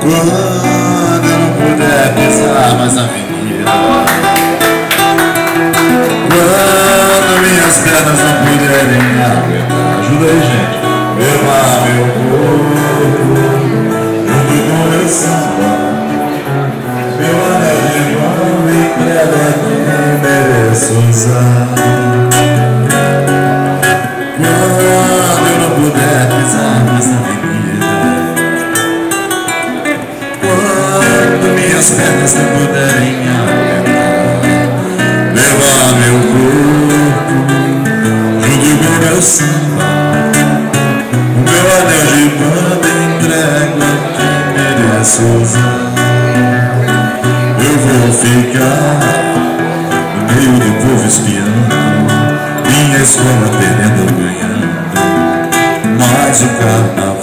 Quando eu não puder pisar mais na avenida, quando minhas pernas não puderem aguentar, ajuda aí, gente, levar meu corpo junto com meu samba, meu anel de mão me entrega quem mereço usar. Quando eu não puder pisar mais na avenida, quando minhas pernas não puderem aguentar, levar meu corpo junto com meu samba, o meu anel de banda entrego a quem merece usar. Eu vou ficar no meio do povo espiando, minha escola perdendo ou ganhando, mais o carnaval.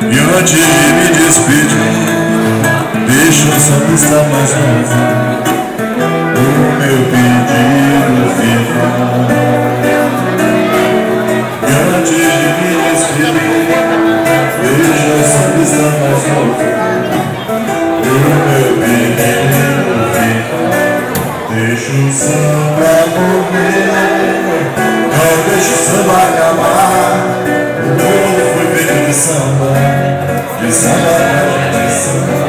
E antes de me despedir, deixa o sambista mais novo o meu pedido final. E antes de me despedir, deixa o sambista mais novo o meu pedido final. Deixa o samba morrer, não deixa o samba acabar. O mundo foi feito de samba pra gente samba.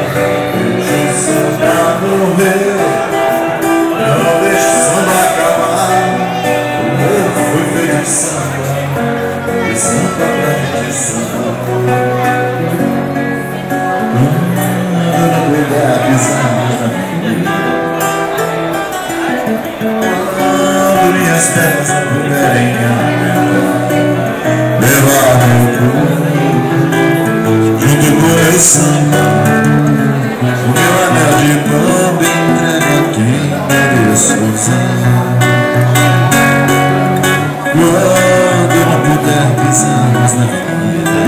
Deixa o samba morrer, não deixa o samba acabar. O mundo foi feito de samba pra gente samba. Quando não puder pisar mais na avenida, quando minhas pernas não puderem aguentar, levar meu corpo junto com meu samba, o meu anel de bamba entrega a quem mereço usar. Quando eu não puder pisar mais na avenida,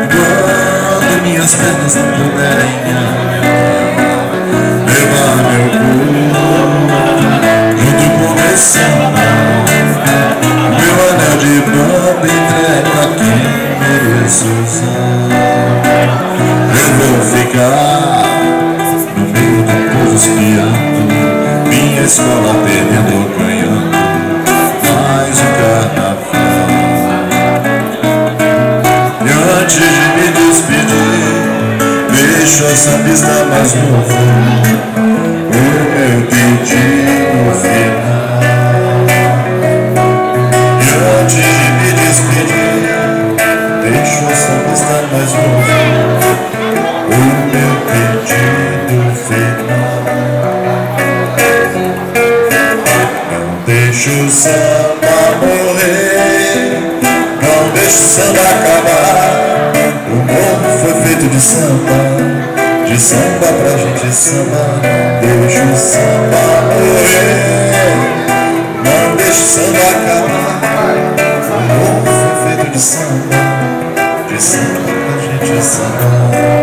quando minhas pernas não puderem aguentar, levar meu corpo junto com meu samba, meu anel de bamba entrego a quem mereço usar. Eu vou ficar no meio do povo espiando, minha escola perdendo ou ganhando, mais um carnaval. E antes de me despedir, deixa o sambista mais novo o meu pedido final. E antes de me despedir, deixa o sambista mais novo o meu pedido final. Não deixa o samba morrer, não deixa o samba acabar. O mundo foi feito de samba pra gente samba. Deixa o samba morrer, não deixa o samba acabar. O mundo foi feito de samba pra gente samba.